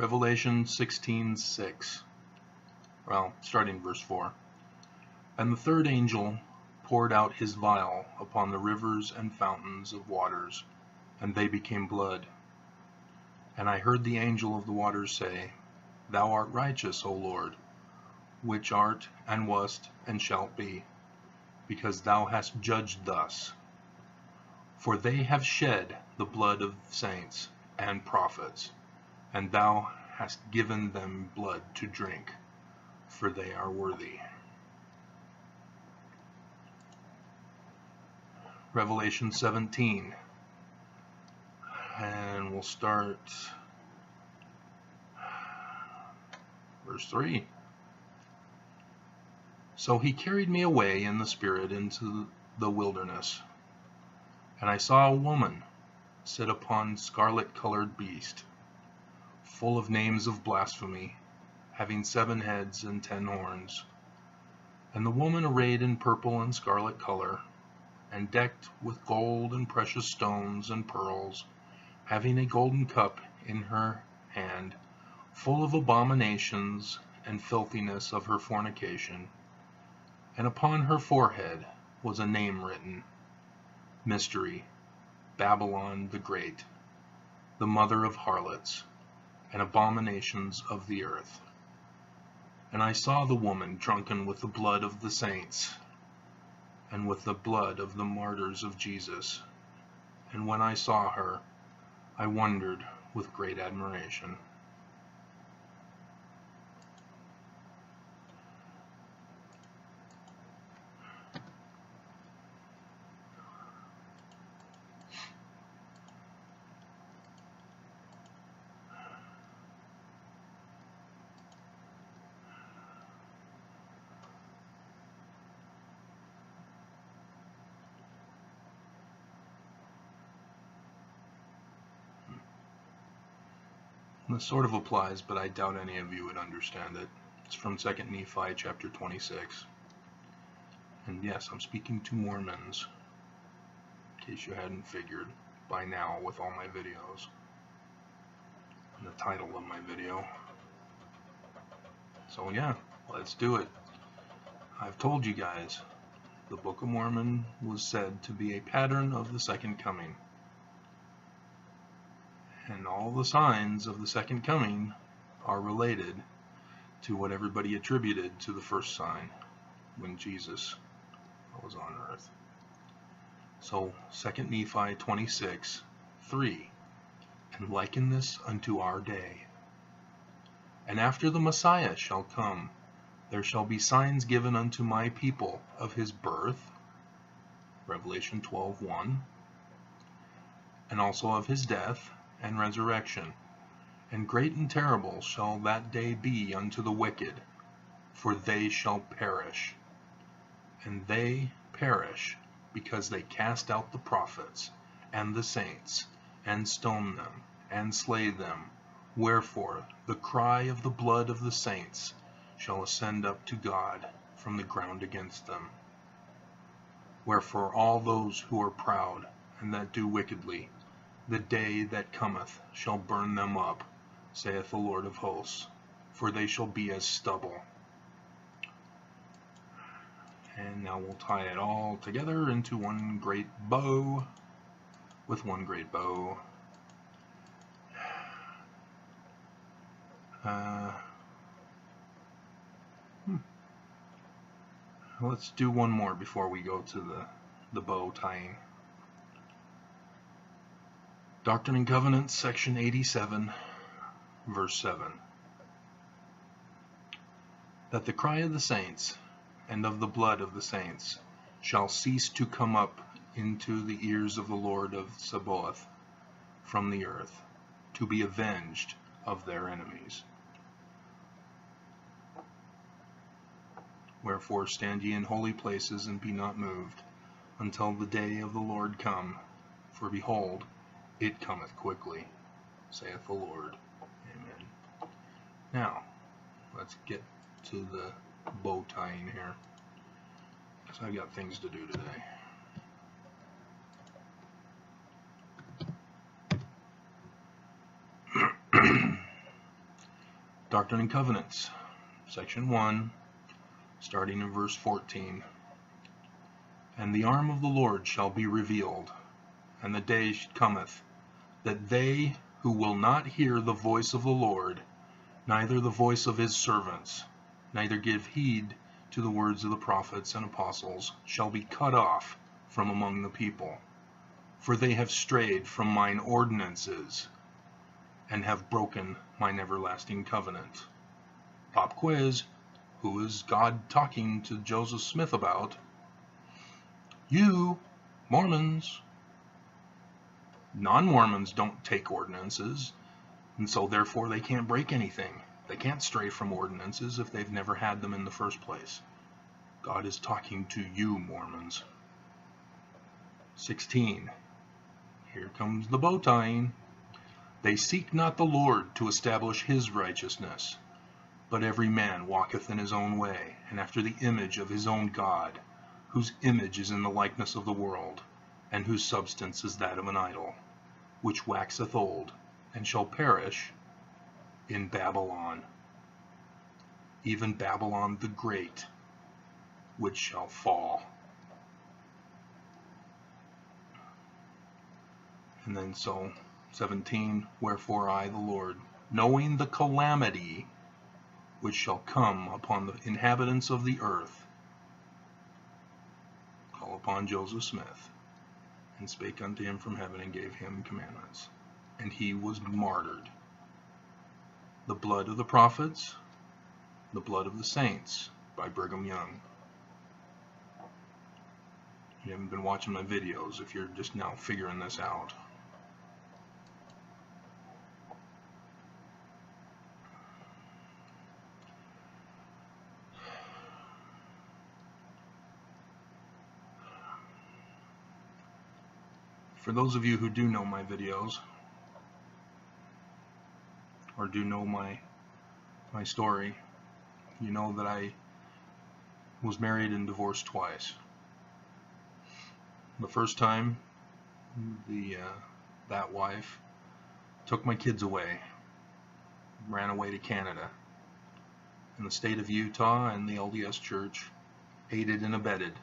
Revelation 16:6. Well, starting verse 4. And the third angel poured out his vial upon the rivers and fountains of waters, and they became blood. And I heard the angel of the waters say, Thou art righteous, O Lord, which art, and wast, and shalt be, because thou hast judged thus. For they have shed the blood of saints and prophets, and thou hast given them blood to drink, for they are worthy. Revelation 17, and we'll start verse 3. So he carried me away in the spirit into the wilderness, and I saw a woman sit upon scarlet-colored beast, full of names of blasphemy, having 7 heads and 10 horns. And the woman arrayed in purple and scarlet color, and decked with gold and precious stones and pearls, having a golden cup in her hand, full of abominations and filthiness of her fornication. And upon her forehead was a name written, Mystery, Babylon the Great, the mother of harlots and abominations of the earth. And I saw the woman drunken with the blood of the saints, and with the blood of the martyrs of Jesus. And when I saw her, I wondered with great admiration. This sort of applies, but I doubt any of you would understand it. It's from 2 Nephi chapter 26. And yes, I'm speaking to Mormons, in case you hadn't figured by now with all my videos and the title of my video. So yeah, let's do it. I've told you guys, the Book of Mormon was said to be a pattern of the second coming. And all the signs of the second coming are related to what everybody attributed to the first sign when Jesus was on earth. So 2 Nephi 26:3, and liken this unto our day. And after the Messiah shall come, there shall be signs given unto my people of his birth, Revelation 12:1, and also of his death and resurrection. And great and terrible shall that day be unto the wicked, for they shall perish. And they perish because they cast out the prophets and the saints, and stone them, and slay them. Wherefore the cry of the blood of the saints shall ascend up to God from the ground against them. Wherefore all those who are proud and that do wickedly, the day that cometh shall burn them up, saith the Lord of hosts, for they shall be as stubble. And now we'll tie it all together into one great bow, with one great bow. Let's do one more before we go to the bow tying. Doctrine and Covenants, section 87, verse 7. That the cry of the saints and of the blood of the saints shall cease to come up into the ears of the Lord of Sabaoth from the earth, to be avenged of their enemies. Wherefore stand ye in holy places, and be not moved, until the day of the Lord come. For behold, it cometh quickly, saith the Lord. Amen. Now, let's get to the bow tying here, because I've got things to do today. Doctrine and Covenants, section 1, starting in verse 14. And the arm of the Lord shall be revealed, and the day cometh, that they who will not hear the voice of the Lord, neither the voice of his servants, neither give heed to the words of the prophets and apostles, shall be cut off from among the people. For they have strayed from mine ordinances, and have broken mine everlasting covenant. Pop quiz: who is God talking to Joseph Smith about? You, Mormons. Non-Mormons don't take ordinances, and so therefore they can't break anything. They can't stray from ordinances if they've never had them in the first place. God is talking to you, Mormons. 16. Here comes the bow tying. They seek not the Lord to establish his righteousness, but every man walketh in his own way, and after the image of his own God, whose image is in the likeness of the world, and whose substance is that of an idol, which waxeth old, and shall perish in Babylon, even Babylon the Great, which shall fall. And then 17, wherefore I, the Lord, knowing the calamity which shall come upon the inhabitants of the earth, call upon Joseph Smith, and spake unto him from heaven, and gave him commandments. And he was martyred. The blood of the prophets, the blood of the saints, by Brigham Young. You haven't been watching my videos if you're just now figuring this out. For those of you who do know my videos, or do know my story, you know that I was married and divorced twice. The first time, that wife took my kids away, ran away to Canada. And the state of Utah and the LDS church aided and abetted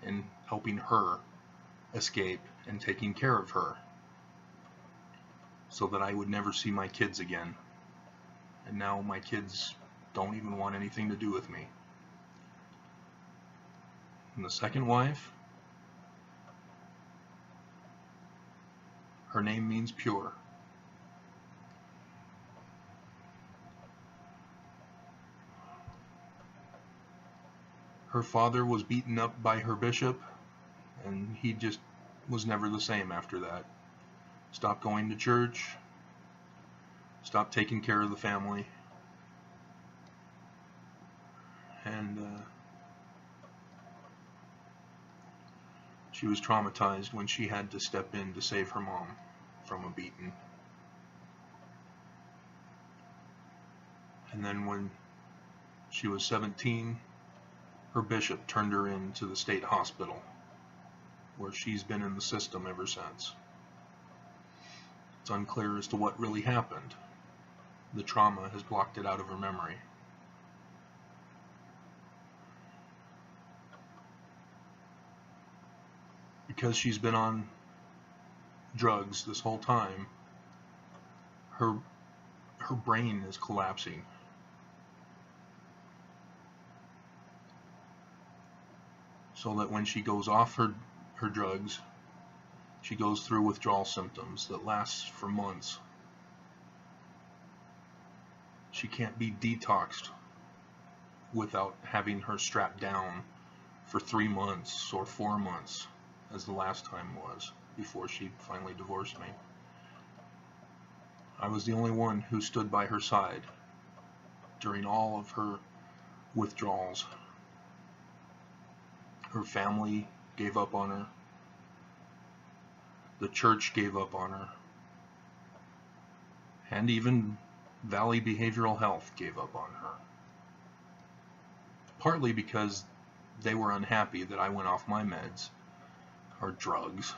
in helping her escape and taking care of her, so that I would never see my kids again. And now my kids don't even want anything to do with me. And the second wife, her name means pure. Her father was beaten up by her bishop, and he just was never the same after that. Stopped going to church, stopped taking care of the family, and she was traumatized when she had to step in to save her mom from a beating. And then when she was 17, her bishop turned her into the state hospital, where she's been in the system ever since. It's unclear as to what really happened. The trauma has blocked it out of her memory. Because she's been on drugs this whole time, her brain is collapsing. So that when she goes off her drugs, she goes through withdrawal symptoms that last for months. She can't be detoxed without having her strapped down for 3 months or 4 months, as the last time was, before she finally divorced me. I was the only one who stood by her side during all of her withdrawals. Her family gave up on her. The church gave up on her. And even Valley Behavioral Health gave up on her. Partly because they were unhappy that I went off my meds or drugs,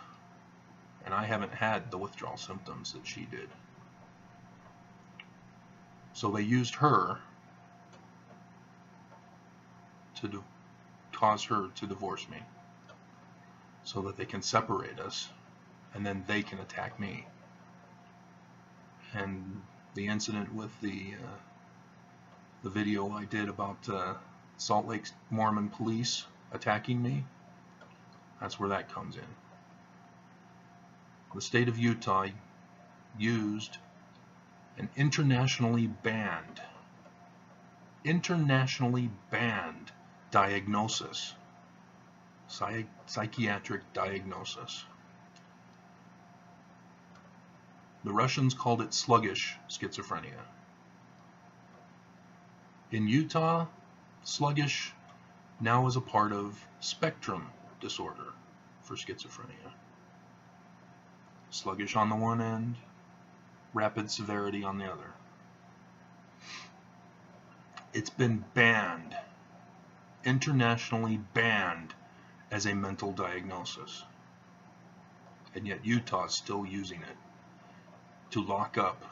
and I haven't had the withdrawal symptoms that she did. So they used her to cause her to divorce me, so that they can separate us, and then they can attack me. And the incident with the video I did about Salt Lake Mormon police attacking me, that's where that comes in. The state of Utah used an internationally banned diagnosis, psychiatric diagnosis. The Russians called it sluggish schizophrenia. In Utah, sluggish now is a part of spectrum disorder for schizophrenia. Sluggish on the one end, rapid severity on the other. It's been banned, internationally banned, as a mental diagnosis. And yet Utah is still using it to lock up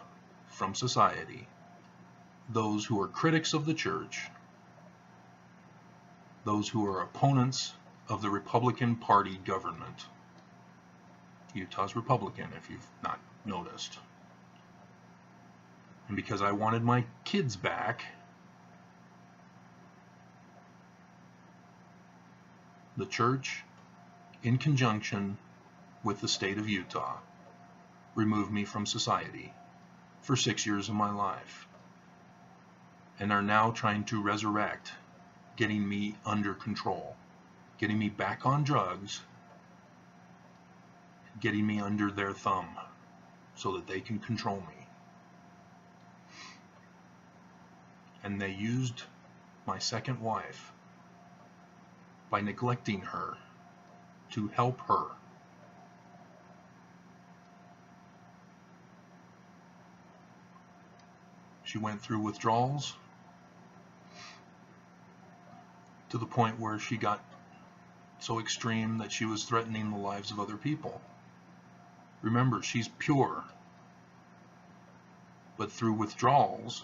from society those who are critics of the church, those who are opponents of the Republican Party government. Utah's Republican, if you've not noticed. And because I wanted my kids back, the church, in conjunction with the state of Utah, removed me from society for 6 years of my life, and are now trying to resurrect, getting me under control, getting me back on drugs, getting me under their thumb so that they can control me. And they used my second wife by neglecting her to help her. She went through withdrawals to the point where she got so extreme that she was threatening the lives of other people. Remember, she's pure, but through withdrawals,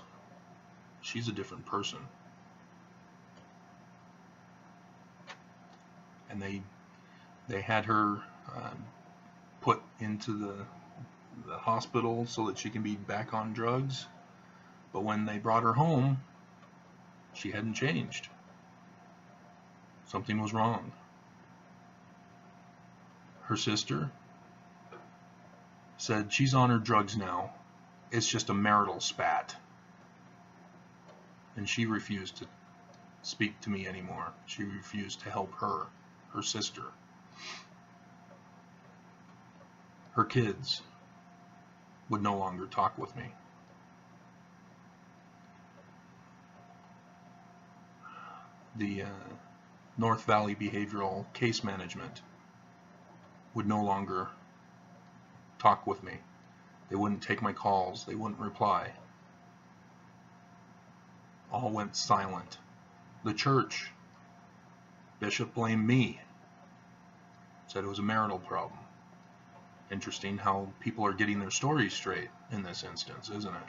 she's a different person. And they had her put into the hospital so that she can be back on drugs. But when they brought her home, she hadn't changed. Something was wrong. Her sister said she's on her drugs now. It's just a marital spat. And she refused to speak to me anymore. She refused to help her sister. Her kids would no longer talk with me. The North Valley Behavioral Case Management would no longer talk with me. They wouldn't take my calls. They wouldn't reply. All went silent. The church, Bishop blamed me. Said it was a marital problem. Interesting how people are getting their stories straight in this instance, isn't it?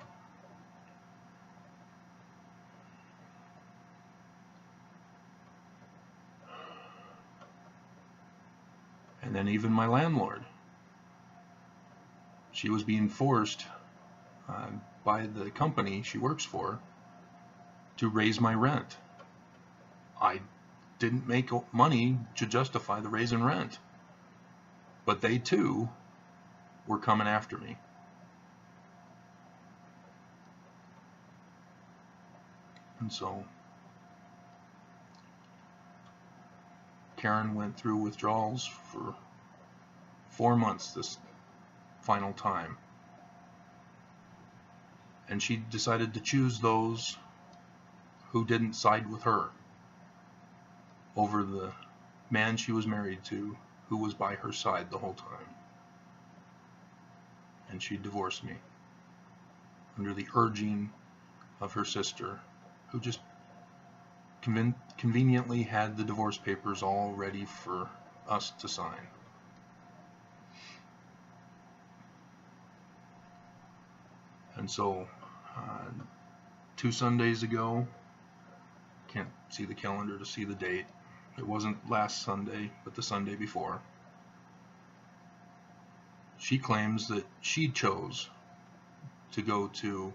And then even my landlord, she was being forced by the company she works for to raise my rent. I didn't make money to justify the raise in rent, but they too were coming after me. And so Karen went through withdrawals for 4 months this final time. And she decided to choose those who didn't side with her over the man she was married to, who was by her side the whole time. And she divorced me under the urging of her sister, who just conveniently had the divorce papers all ready for us to sign. And so 2 Sundays ago. Can't see the calendar to see the date. It wasn't last Sunday, but the Sunday before. She claims that she chose to go to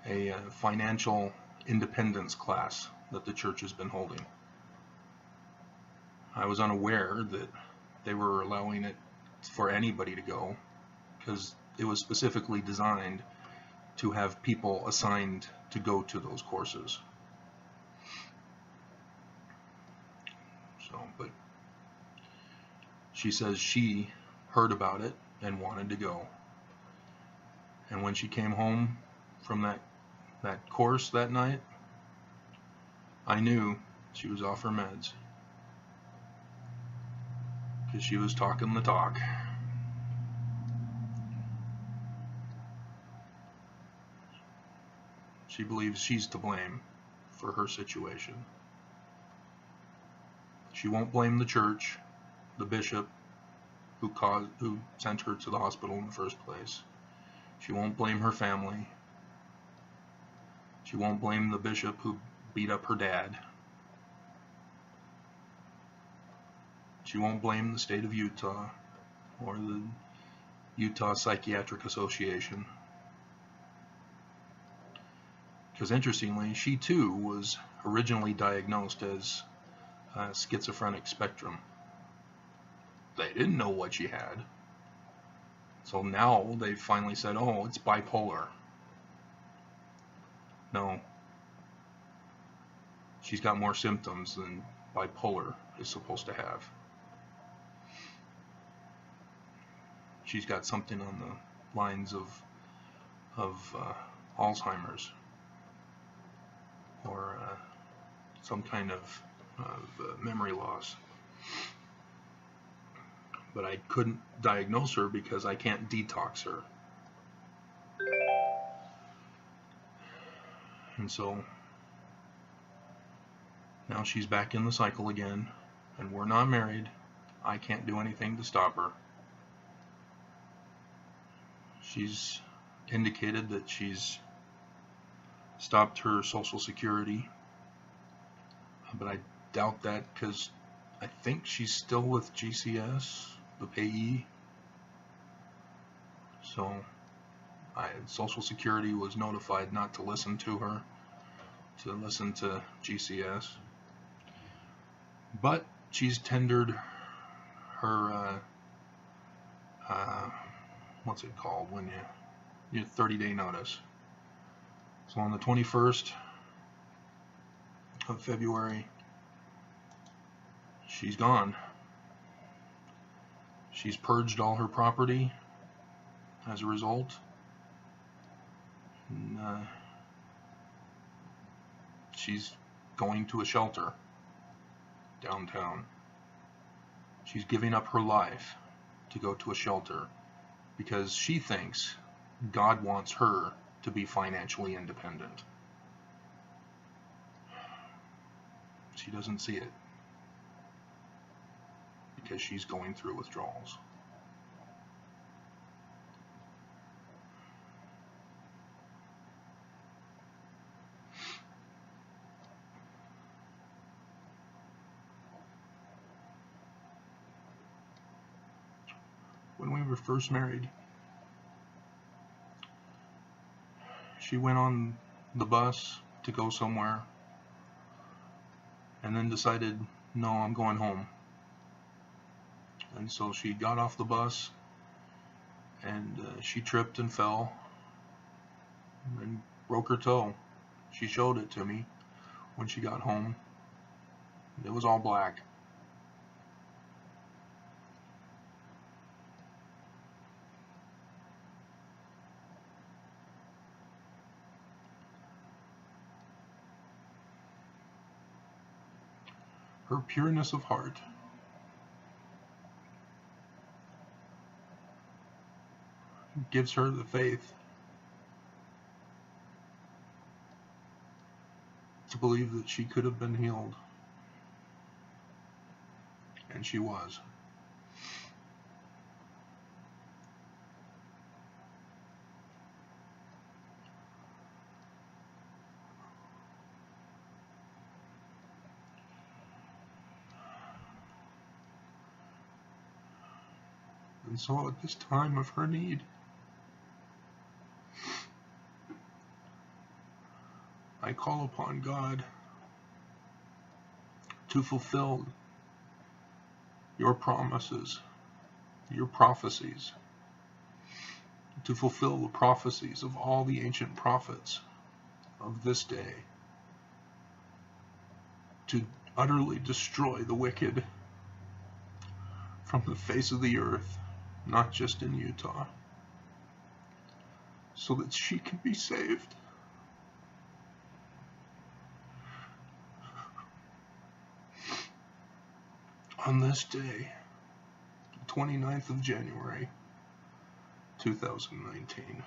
a financial independence class that the church has been holding. I was unaware that they were allowing it for anybody to go, because it was specifically designed to have people assigned to go to those courses. So, but she says she heard about it and wanted to go. And when she came home from that course that night, I knew she was off her meds, because she was talking the talk. She believes she's to blame for her situation. She won't blame the church, the bishop who sent her to the hospital in the first place. She won't blame her family. She won't blame the bishop who beat up her dad. She won't blame the state of Utah or the Utah Psychiatric Association. Because interestingly, she too was originally diagnosed as schizophrenic spectrum. They didn't know what she had. So now they finally said, oh, it's bipolar. No. She's got more symptoms than bipolar is supposed to have. She's got something on the lines of Alzheimer's, or some kind of memory loss. But I couldn't diagnose her because I can't detox her. And so now she's back in the cycle again, and we're not married. I can't do anything to stop her. She's indicated that she's stopped her Social Security, but I doubt that, because I think she's still with GCS, the payee. So Social Security was notified not to listen to her, to listen to GCS. But she's tendered her what's it called when you 30-day notice. So on the 21st of February, she's gone. She's purged all her property as a result. And, she's going to a shelter downtown. She's giving up her life to go to a shelter because she thinks God wants her to be financially independent. She doesn't see it because she's going through withdrawals. When we were first married, she went on the bus to go somewhere and then decided, no, I'm going home. And so she got off the bus and she tripped and fell and broke her toe. She showed it to me when she got home. It was all black. Her pureness of heart gives her the faith to believe that she could have been healed. And she was. And so at this time of her need, I call upon God to fulfill your promises, your prophecies, to fulfill the prophecies of all the ancient prophets of this day, to utterly destroy the wicked from the face of the earth, not just in Utah, so that she can be saved. On this day, the 29th of January, 2019.